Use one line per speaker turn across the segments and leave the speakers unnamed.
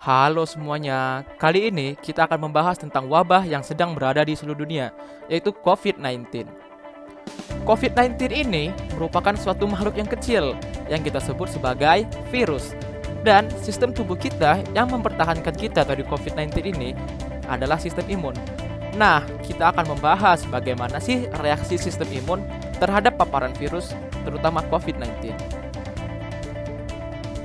Halo semuanya, kali ini kita akan membahas tentang wabah yang sedang berada di seluruh dunia, yaitu COVID-19. COVID-19 ini merupakan suatu makhluk yang kecil yang kita sebut sebagai virus. Dan sistem tubuh kita yang mempertahankan kita dari COVID-19 ini adalah sistem imun. Nah, kita akan membahas bagaimana sih reaksi sistem imun terhadap paparan virus, terutama COVID-19.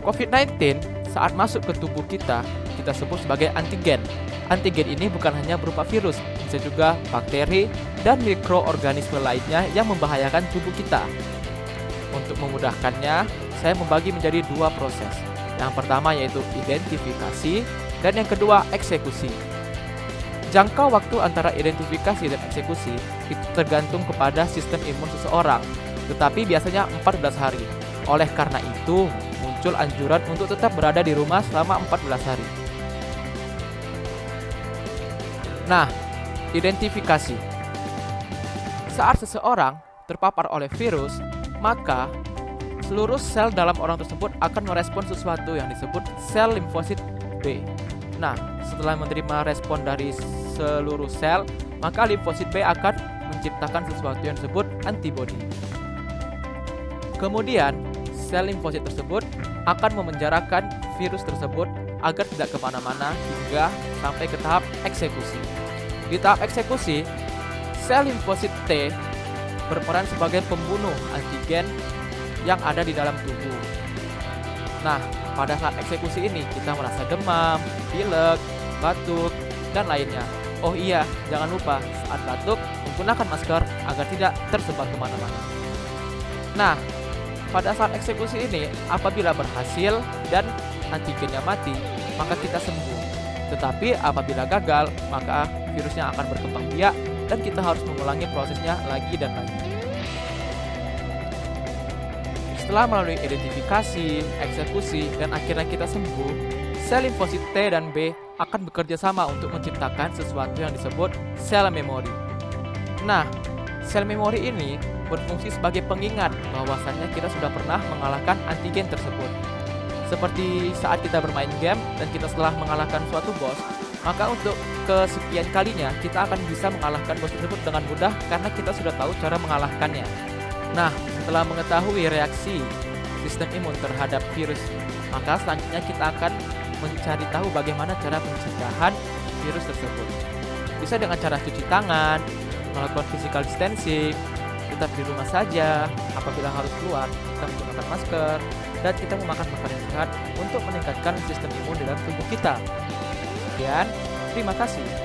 COVID-19 saat masuk ke tubuh kita sebut sebagai antigen. Antigen ini bukan hanya berupa virus, bisa juga bakteri dan mikroorganisme lainnya yang membahayakan tubuh kita. Untuk memudahkannya, saya membagi menjadi dua proses. Yang pertama yaitu identifikasi dan yang kedua eksekusi. Jangka waktu antara identifikasi dan eksekusi itu tergantung kepada sistem imun seseorang, tetapi biasanya 14 hari. Oleh karena itu, muncul anjuran untuk tetap berada di rumah selama 14 hari. Nah, identifikasi. Saat seseorang terpapar oleh virus, maka seluruh sel dalam orang tersebut akan merespon sesuatu yang disebut sel limfosit B. Nah, setelah menerima respon dari seluruh sel, maka limfosit B akan menciptakan sesuatu yang disebut antibodi. Kemudian, sel limfosit tersebut akan memenjarakan virus tersebut agar tidak kemana-mana hingga sampai ke tahap eksekusi. Di tahap eksekusi, sel limfosit T berperan sebagai pembunuh antigen yang ada di dalam tubuh. Nah, pada saat eksekusi ini kita merasa demam, pilek, batuk, dan lainnya. Oh iya, jangan lupa saat batuk menggunakan masker agar tidak tersebar kemana-mana. Nah, pada saat eksekusi ini, apabila berhasil dan antigennya mati, maka kita sembuh. Tetapi apabila gagal, maka virusnya akan berkembang biak dan kita harus mengulangi prosesnya lagi dan lagi. Setelah melalui identifikasi, eksekusi, dan akhirnya kita sembuh, sel limfosit T dan B akan bekerja sama untuk menciptakan sesuatu yang disebut sel memori. Nah, sel memori ini berfungsi sebagai pengingat bahwasannya kita sudah pernah mengalahkan antigen tersebut. Seperti saat kita bermain game dan kita setelah mengalahkan suatu boss, maka untuk kesekian kalinya kita akan bisa mengalahkan bos tersebut dengan mudah karena kita sudah tahu cara mengalahkannya. Nah, setelah mengetahui reaksi sistem imun terhadap virus, maka selanjutnya kita akan mencari tahu bagaimana cara pencegahan virus tersebut. Bisa dengan cara cuci tangan, melakukan physical distancing, tetap di rumah saja, apabila harus keluar, kita menggunakan masker, dan kita memakan makanan sehat untuk meningkatkan sistem imun dalam tubuh kita. Sekian, terima kasih.